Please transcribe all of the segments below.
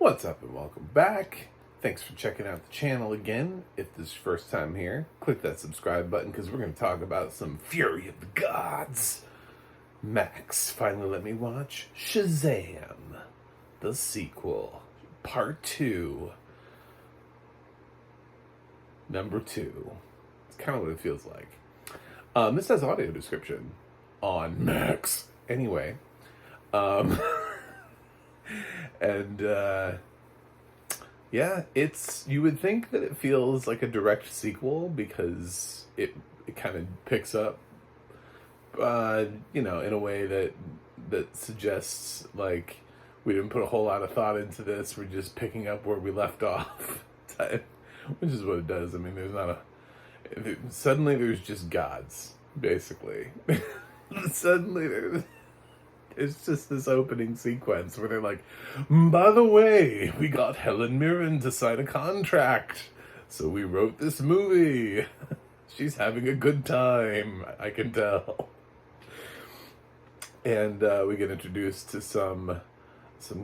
What's up and welcome back. Thanks for checking out the channel again. If this is your first time here, click that subscribe button because we're going to talk about some Fury of the Gods. Max finally let me watch Shazam, the sequel, part 2. Number 2. It's kind of what it feels like. This has audio description on Max. Anyway, and yeah, you would think that it feels like a direct sequel because it kind of picks up, in a way that suggests like we didn't put a whole lot of thought into this. We're just picking up where we left off, which is what it does. I mean, suddenly there's just gods, basically. Suddenly it's just this opening sequence where they're like, by the way, we got Helen Mirren to sign a contract, so we wrote this movie. She's having a good time, I can tell. And we get introduced to some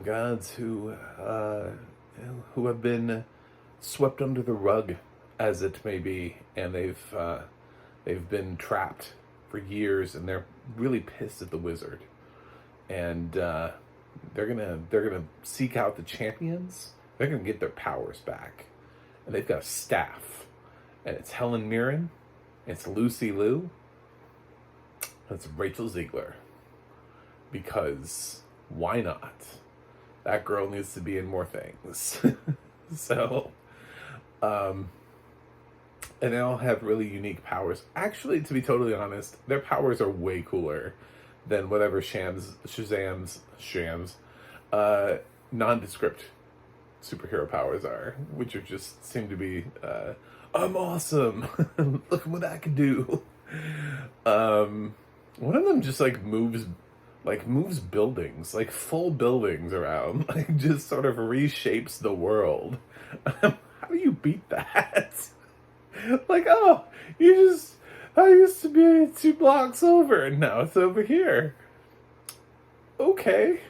gods who have been swept under the rug, as it may be, and they've been trapped for years, and they're really pissed at the wizard. And they're gonna seek out the champions. They're gonna get their powers back, and they've got a staff, and it's Helen Mirren, it's Lucy Liu, it's Rachel Ziegler. Because why not? That girl needs to be in more things. So, and they all have really unique powers. Actually, to be totally honest, their powers are way cooler than whatever Shazam's nondescript superhero powers are, which are just seem to be, I'm awesome. Look what I can do. One of them just moves buildings, like full buildings around, like just sort of reshapes the world. How do you beat that? Like, oh, I used to be 2 blocks over, and now it's over here. Okay,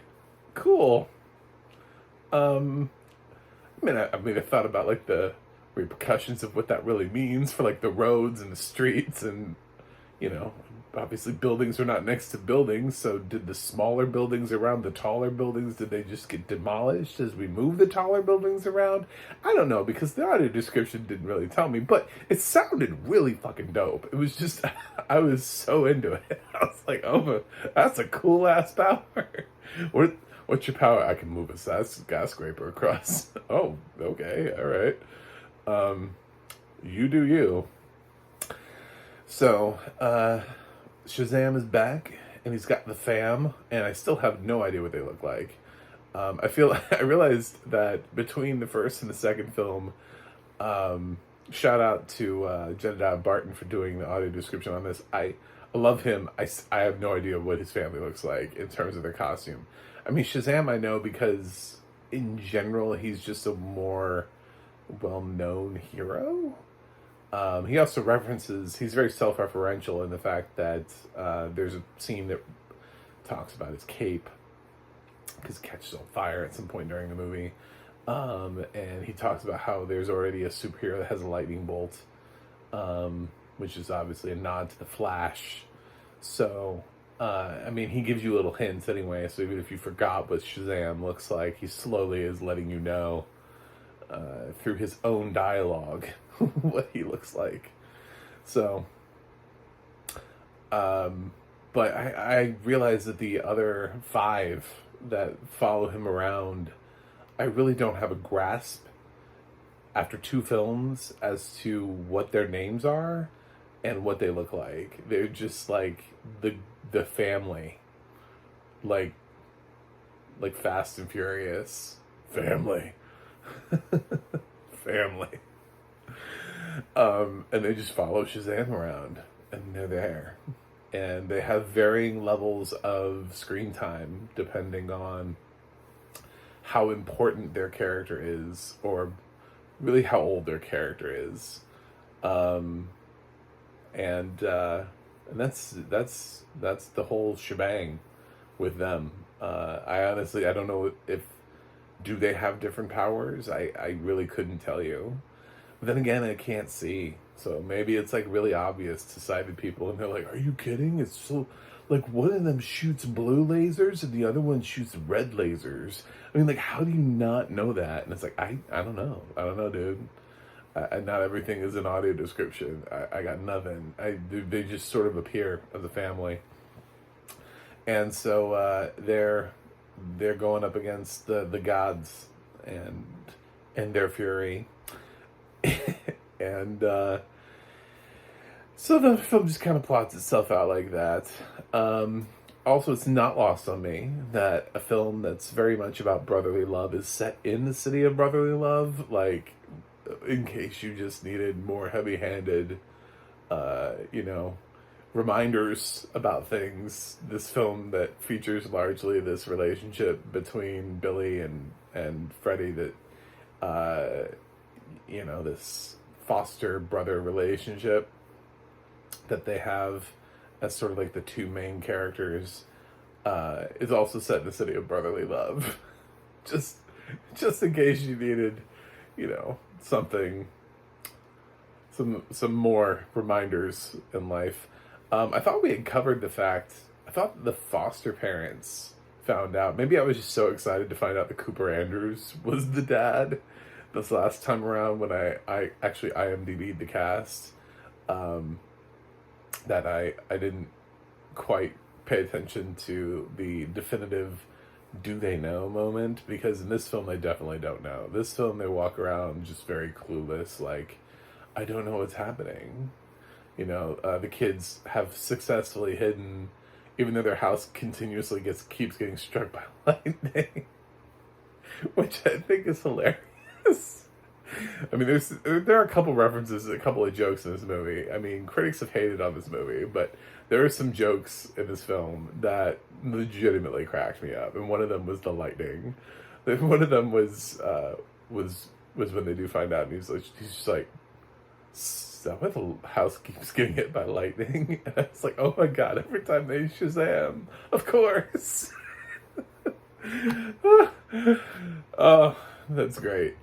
cool. I thought about like the repercussions of what that really means for like the roads and the streets, and obviously buildings are not next to buildings. So did the smaller buildings around the taller buildings, did they just get demolished as we move the taller buildings around? I don't know, because the audio description didn't really tell me, but it sounded really fucking dope. It was just, I was so into it. I was like, oh, that's a cool ass power. What's your power? I can move a skyscraper across. Oh, okay, all right. You do you. So, Shazam is back, and he's got the fam, and I still have no idea what they look like. I realized that between the first and the second film, shout out to Jedediah Barton for doing the audio description on this. I love him. I have no idea what his family looks like in terms of their costume. I mean, Shazam I know because, in general, he's just a more well-known hero. He also he's very self-referential in the fact that there's a scene that talks about his cape, because it catches on fire at some point during the movie. And he talks about how there's already a superhero that has a lightning bolt, which is obviously a nod to the Flash. So, he gives you little hints anyway, so even if you forgot what Shazam looks like, he slowly is letting you know through his own dialogue what he looks like. So, but I realize that the other 5 that follow him around, I really don't have a grasp after 2 films as to what their names are and what they look like. They're just like the family, like Fast and Furious family. Family. And they just follow Shazam around, and they're there. And they have varying levels of screen time depending on how important their character is, or really how old their character is. And that's the whole shebang with them. I don't know if Do they have different powers? I really couldn't tell you. But then again, I can't see. So maybe it's like really obvious to sighted people and they're like, are you kidding? It's so like one of them shoots blue lasers and the other one shoots red lasers. I mean, like, how do you not know that? And it's like, I don't know. I don't know, dude. Not everything is an audio description. I got nothing. They just sort of appear as a family. And so they're going up against the gods and their fury. And so the film just kind of plots itself out like that. Also, it's not lost on me that a film that's very much about brotherly love is set in the city of brotherly love. Like, in case you just needed more heavy-handed, reminders about things, this film that features largely this relationship between Billy and Freddie that, this foster brother relationship that they have as sort of like the two main characters, is also set in the city of brotherly love. just in case you needed, something, some more reminders in life. I thought we had covered the fact. I thought the foster parents found out. Maybe I was just so excited to find out that Cooper Andrews was the dad this last time around when I actually IMDb'd the cast, that I didn't quite pay attention to the definitive do they know moment, because in this film they definitely don't know. This film they walk around just very clueless, like, I don't know what's happening. The kids have successfully hidden, even though their house continuously keeps getting struck by lightning, which I think is hilarious. I mean, there are a couple references, a couple of jokes in this movie. I mean, critics have hated on this movie, but there are some jokes in this film that legitimately cracked me up, and one of them was the lightning. One of them was when they do find out, and he's just like, so the house keeps getting hit by lightning. And I was like, oh my god, every time they Shazam, of course. Oh, that's great.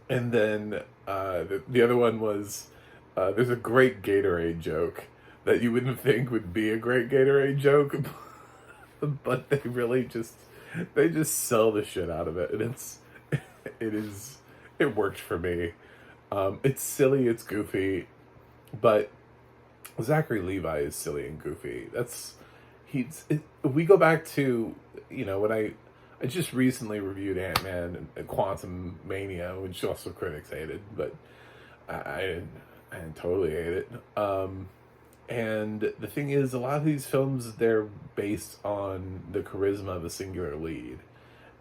And then the other one was, there's a great Gatorade joke that you wouldn't think would be a great Gatorade joke, but they just sell the shit out of it, and it worked for me. It's silly, it's goofy, but Zachary Levi is silly and goofy. We go back to, when I just recently reviewed Ant-Man and Quantum Mania, which also critics hated, but I didn't totally hate it. And the thing is, a lot of these films, they're based on the charisma of a singular lead.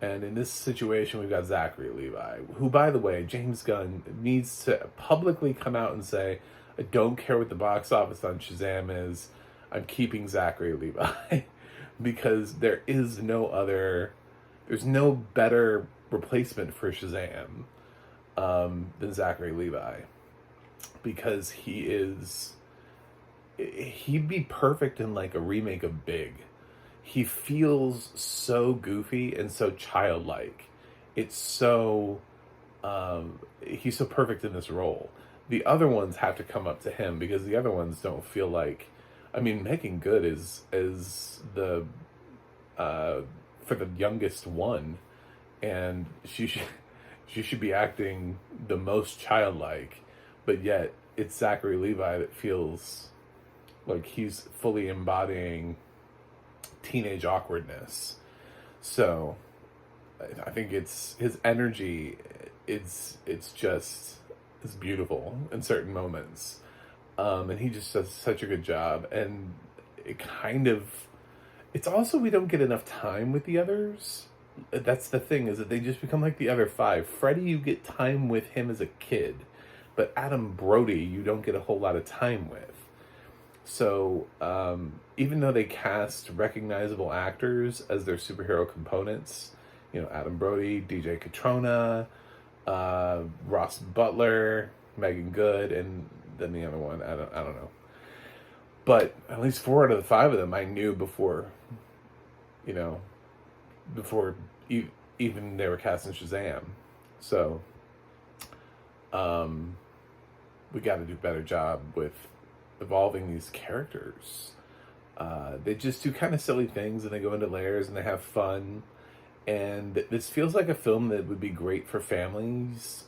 And in this situation, we've got Zachary Levi, who, by the way, James Gunn needs to publicly come out and say, I don't care what the box office on Shazam is, I'm keeping Zachary Levi. Because there's no better replacement for Shazam than Zachary Levi. Because he'd be perfect in like a remake of Big. He feels so goofy and so childlike. It's so, he's so perfect in this role. The other ones have to come up to him because the other ones don't feel like, I mean, Megan Good is the, for the youngest one, and she should be acting the most childlike, but yet it's Zachary Levi that feels like he's fully embodying teenage awkwardness. So I think it's his energy, it's beautiful in certain moments, and he just does such a good job. And it's also, we don't get enough time with the others. That's the thing, is that they just become like the other five. Freddie, you get time with him as a kid, but Adam Brody you don't get a whole lot of time with. So, even though they cast recognizable actors as their superhero components, Adam Brody, DJ Catrona, Ross Butler, Megan Good, and then the other one, I don't know. But at least 4 out of the 5 of them I knew before even they were casting Shazam. So we got to do a better job with evolving these characters. They just do kind of silly things, and they go into layers, and they have fun. And this feels like a film that would be great for families,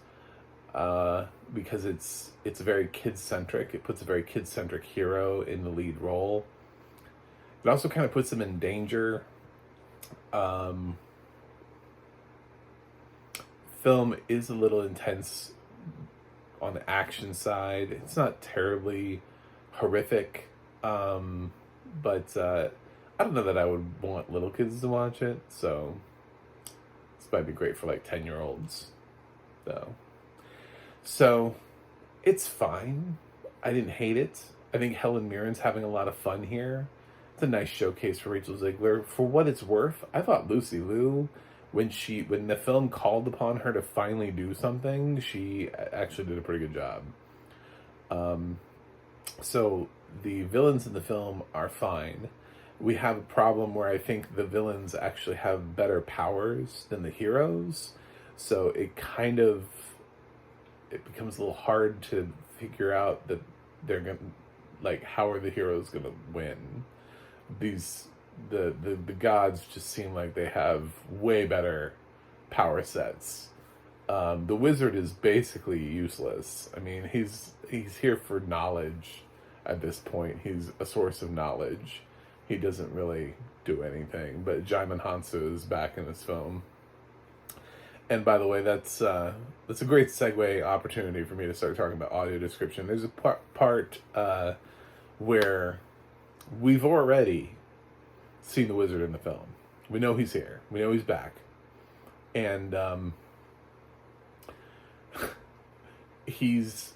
because it's very kid-centric. It puts a very kid-centric hero in the lead role. It also kind of puts them in danger. Film is a little intense on the action side. It's not terribly horrific, but I don't know that I would want little kids to watch it, so this might be great for like 10-year-olds, though. So it's fine. I didn't hate it. I think Helen Mirren's having a lot of fun here. It's a nice showcase for Rachel Zegler. For what it's worth, I thought Lucy Liu, when the film called upon her to finally do something, she actually did a pretty good job. So the villains in the film are fine. We have a problem where I think the villains actually have better powers than the heroes. So it becomes a little hard to figure out that they're going to, like, how are the heroes going to win? The gods just seem like they have way better power sets. The wizard is basically useless. I mean, he's here for knowledge at this point. He's a source of knowledge. He doesn't really do anything. But Jaimin Hansu is back in this film. And by the way, that's a great segue opportunity for me to start talking about audio description. There's a part where we've already seen the wizard in the film. We know he's here. We know he's back. And he's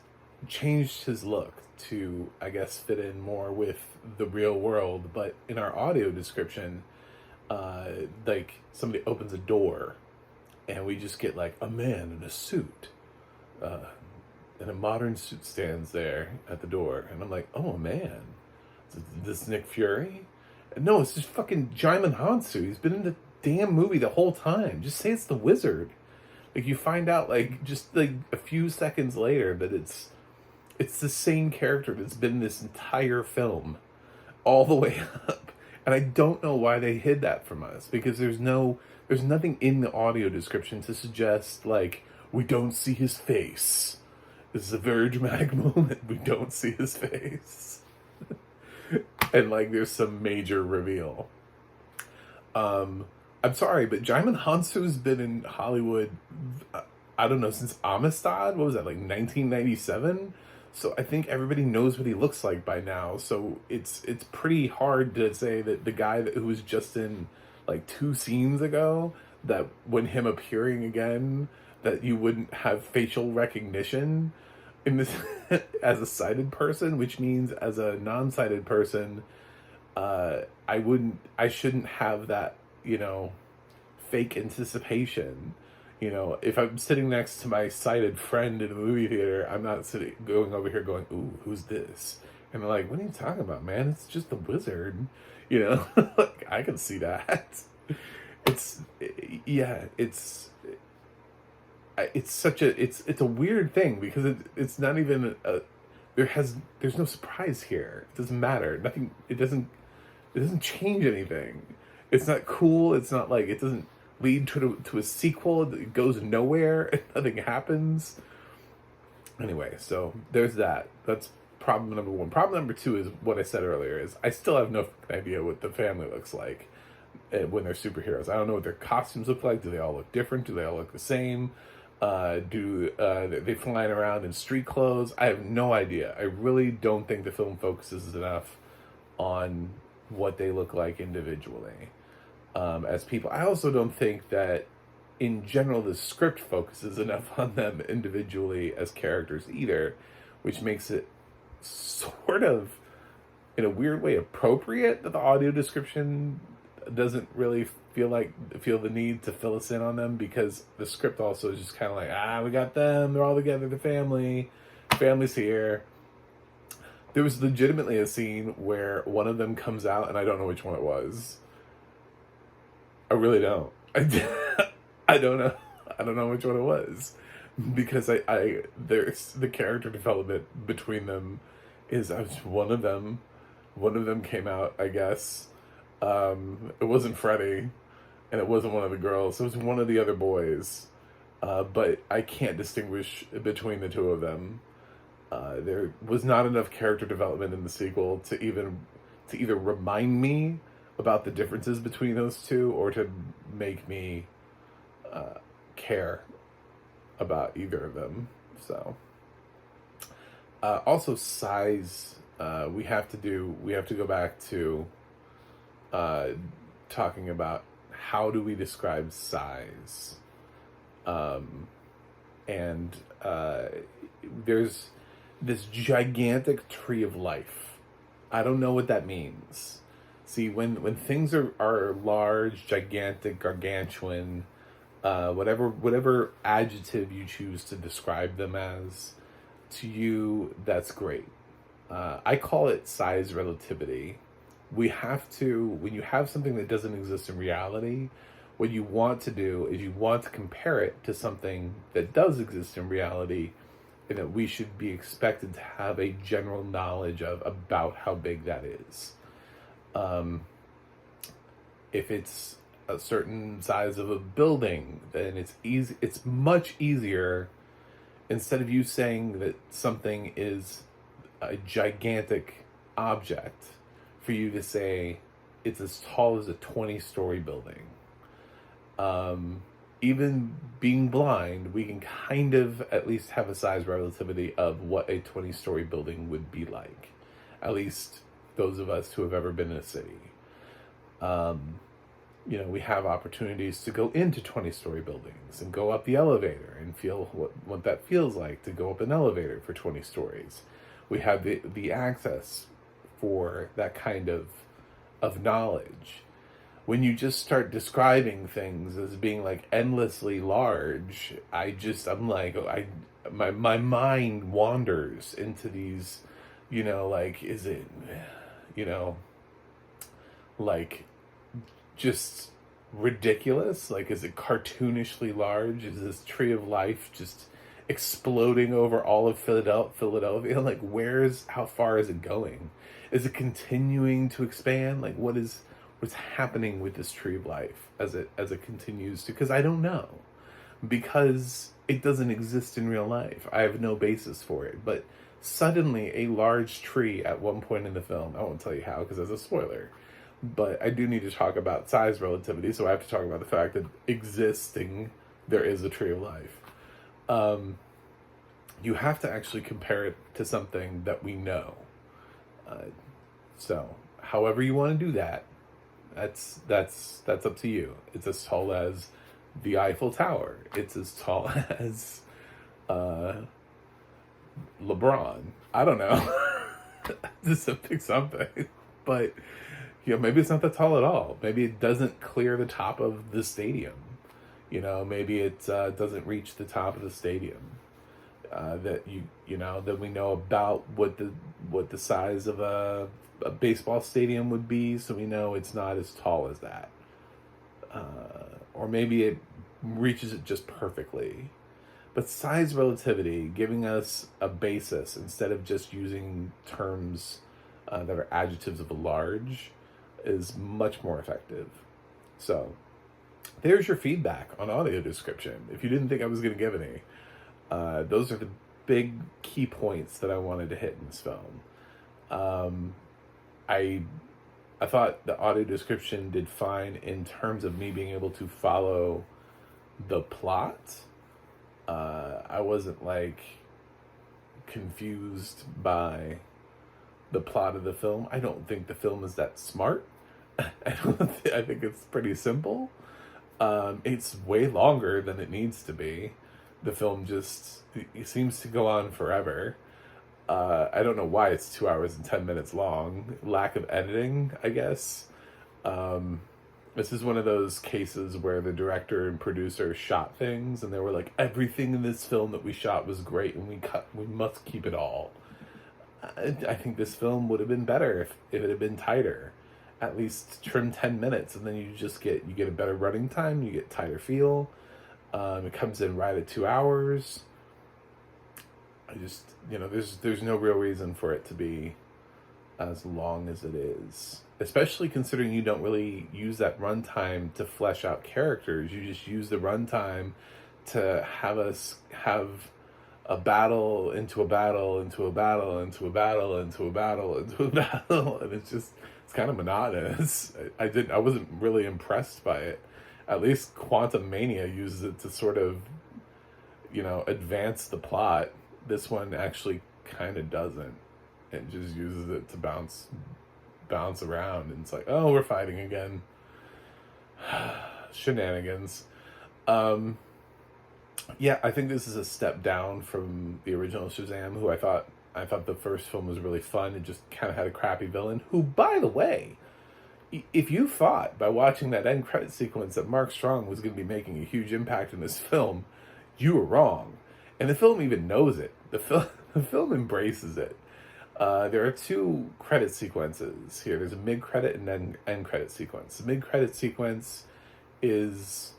changed his look to, I guess, fit in more with the real world. But in our audio description, like, somebody opens a door and we just get like a man in a suit, and a modern suit stands there at the door, and I'm like, oh, a man. Is this Nick Fury? No, it's just fucking Jaimin Hansu. He's been in the damn movie the whole time. Just say it's the wizard. Like, you find out, like, just like a few seconds later that it's the same character that's been in this entire film all the way up. And I don't know why they hid that from us, because there's nothing in the audio description to suggest, like, we don't see his face. This is a very dramatic moment. We don't see his face. And, like, there's some major reveal. I'm sorry, but Jaimin Hansu's been in Hollywood, I don't know, since Amistad? What was that, like 1997? So I think everybody knows what he looks like by now. So it's pretty hard to say that the guy who was just in like 2 scenes ago, that when him appearing again, that you wouldn't have facial recognition in this as a sighted person, which means as a non-sighted person, I shouldn't have that, fake anticipation. If I'm sitting next to my sighted friend in a movie theater, I'm not going over here going, ooh, who's this? And they're like, what are you talking about, man? It's just the wizard. Like, I can see that. It's a weird thing, because it's not even there's no surprise here. It doesn't matter. Nothing. It doesn't change anything. It's not cool. It's not like, it doesn't lead to a sequel. It goes nowhere and nothing happens. Anyway, so there's that. That's problem number 1. Problem number 2 is what I said earlier, is I still have no idea what the family looks like when they're superheroes. I don't know what their costumes look like. Do they all look different? Do they all look the same? Are they flying around in street clothes? I have no idea. I really don't think the film focuses enough on what they look like individually as people. I also don't think that in general the script focuses enough on them individually as characters either, which makes it sort of, in a weird way, appropriate that the audio description doesn't really feel the need to fill us in on them, because the script also is just kind of like, we got them, they're all together, the family's here. There was legitimately a scene where one of them comes out, and I don't know which one it was. I really don't. I don't know. I don't know which one it was, because there's the character development between them is one of them. One of them came out, I guess. It wasn't Freddie, and it wasn't one of the girls. It was one of the other boys. But I can't distinguish between the two of them. There was not enough character development in the sequel to either remind me about the differences between those two, or to make me care about either of them. So also size, we have to go back to talking about how do we describe size. And there's this gigantic tree of life. I don't know what that means. See, when things are large, gigantic, gargantuan, whatever adjective you choose to describe them as, to you, that's great. I call it size relativity. When you have something that doesn't exist in reality, what you want to do is you want to compare it to something that does exist in reality, and that we should be expected to have a general knowledge of about how big that is. If it's a certain size of a building, then it's much easier, instead of you saying that something is a gigantic object, for you to say it's as tall as a 20-story building. Even being blind, we can kind of at least have a size relativity of what a 20-story building would be like. At least those of us who have ever been in a city. We have opportunities to go into 20-story buildings and go up the elevator and feel what that feels like to go up an elevator for 20 stories. We have the access for that kind of knowledge. When you just start describing things as being like endlessly large, my mind wanders into these, is it, just ridiculous? Like, is it cartoonishly large? Is this tree of life just exploding over all of Philadelphia? Like, how far is it going? Is it continuing to expand? Like, what's happening with this tree of life as it continues to? Because I don't know, because it doesn't exist in real life. I have no basis for it. But suddenly, a large tree at one point in the film, I won't tell you how because that's a spoiler, but I do need to talk about size relativity, so I have to talk about the fact that there is a tree of life. You have to actually compare it to something that we know. So, however you want to do that, that's up to you. It's as tall as the Eiffel Tower. It's as tall as LeBron. I don't know. Just to pick something. But maybe it's not that tall at all. Maybe it doesn't clear the top of the stadium. Maybe it doesn't reach the top of the stadium. That we know about what the size of a baseball stadium would be, so we know it's not as tall as that. Or maybe it reaches it just perfectly. But size relativity, giving us a basis instead of just using terms that are adjectives of a large, is much more effective. So, there's your feedback on audio description. If you didn't think I was going to give any, those are the big key points that I wanted to hit in this film. I thought the audio description did fine in terms of me being able to follow the plot. I wasn't confused by the plot of the film. I don't think the film is that smart. I think it's pretty simple. It's way longer than it needs to be. The film it seems to go on forever. I don't know why it's 2 hours and 10 minutes long. Lack of editing, I guess. This is one of those cases where the director and producer shot things and they were like, everything in this film that we shot was great and we must keep it all. I think this film would have been better if it had been tighter. At least trim 10 minutes, and then you get a better running time, you get tighter feel. It comes in right at 2 hours. I just, there's no real reason for it to be as long as it is, especially considering you don't really use that runtime to flesh out characters. You just use the runtime to have us have a battle into a battle into a battle into a battle into a battle into a battle, and it's kind of monotonous. I wasn't really impressed by it. At least Quantum Mania uses it to sort of, advance the plot. This one actually kind of doesn't. It just uses it to bounce around, and it's like, oh, we're fighting again. Shenanigans. Yeah, I think this is a step down from the original Shazam, who I thought the first film was really fun. It just kind of had a crappy villain, who, by the way, if you thought by watching that end credit sequence that Mark Strong was going to be making a huge impact in this film, you were wrong. And the film even knows it. The film embraces it. There are 2 credit sequences here. There's a mid-credit and then end credit sequence. The mid-credit sequence is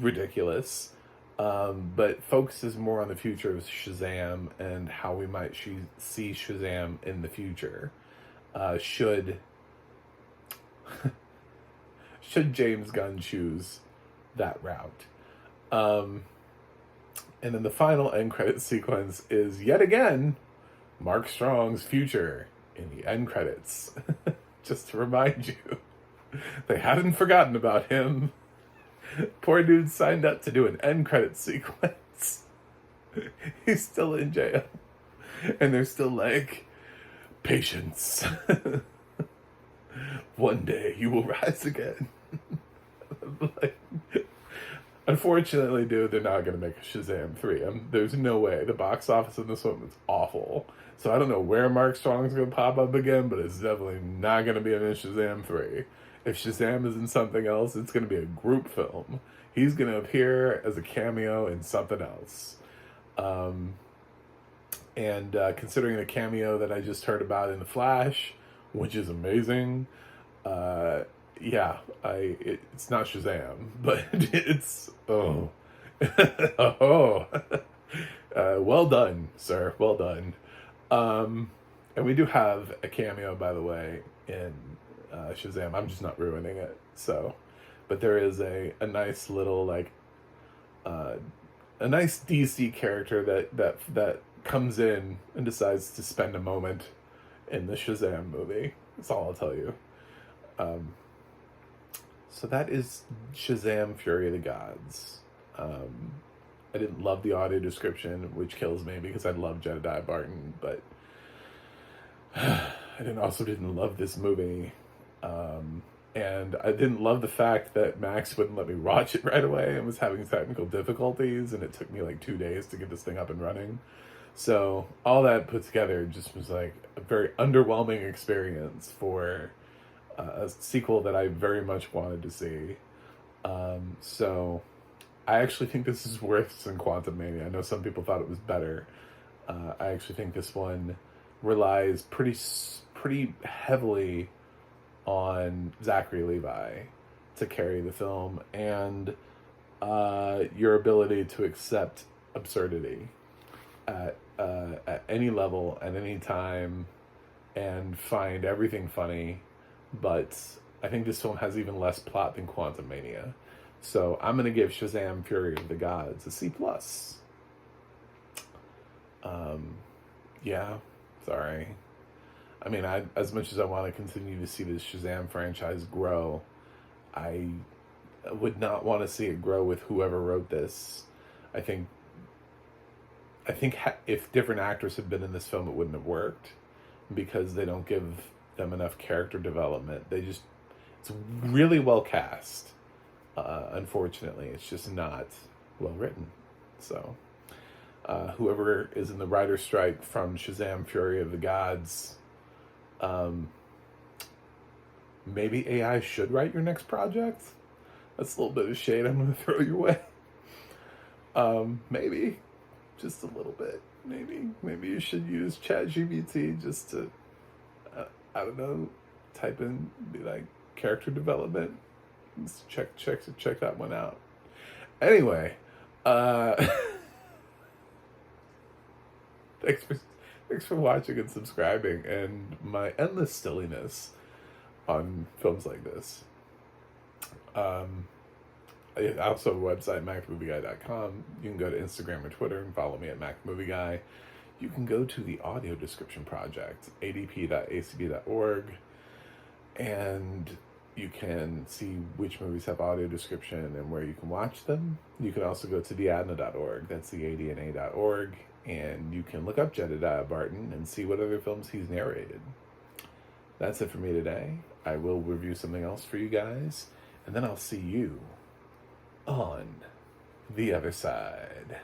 ridiculous, but focuses more on the future of Shazam and how we might see Shazam in the future. Should James Gunn choose that route. And then the final end credit sequence is yet again Mark Strong's future in the end credits. Just to remind you, they haven't forgotten about him. Poor dude signed up to do an end credit sequence. He's still in jail. And they're still like, patience. One day you will rise again. Like, unfortunately, dude, they're not going to make a Shazam 3. There's no way. The box office in this one was awful. So I don't know where Mark Strong's going to pop up again, but it's definitely not going to be in a Shazam 3. If Shazam is in something else, it's going to be a group film. He's going to appear as a cameo in something else. Considering the cameo that I just heard about in The Flash, which is amazing, it's not Shazam, but it's, well done, sir, well done. And we do have a cameo, by the way, in Shazam. I'm just not ruining it. So, but there is a nice little, like, a nice DC character that comes in and decides to spend a moment in the Shazam movie. That's all I'll tell you. So that is Shazam: Fury of the Gods. I didn't love the audio description, which kills me because I love Jedediah Barton, but I also didn't love this movie. And I didn't love the fact that Max wouldn't let me watch it right away and was having technical difficulties, and it took me like 2 days to get this thing up and running. So all that put together just was like a very underwhelming experience for a sequel that I very much wanted to see. So I actually think this is worse than Quantum Mania. I know some people thought it was better. I actually think this one relies pretty heavily on Zachary Levi to carry the film, and your ability to accept absurdity at any level, at any time, and find everything funny. But I think this film has even less plot than Quantum Mania. So I'm going to give Shazam: Fury of the Gods a C+. Yeah, sorry. I mean, as much as I want to continue to see this Shazam franchise grow, I would not want to see it grow with whoever wrote this. I think if different actors had been in this film, it wouldn't have worked, because they don't give them enough character development. It's really well cast. Unfortunately, it's just not well written. So, whoever is in the writer's strike from Shazam: Fury of the Gods, maybe AI should write your next project. That's a little bit of shade I'm going to throw your way. Maybe, just a little bit. Maybe you should use ChatGPT just to, I don't know, type in, be like, character development. Let's check that one out. Anyway, thanks for watching and subscribing, and my endless silliness on films like this. I also have a website, macmovieguy.com. You can go to Instagram or Twitter and follow me at macmovieguy. You can go to the Audio Description Project, adp.acb.org, and you can see which movies have audio description and where you can watch them. You can also go to the ADNA.org, that's the ADNA.org, and you can look up Jedediah Barton and see what other films he's narrated. That's it for me today. I will review something else for you guys, and then I'll see you on the other side.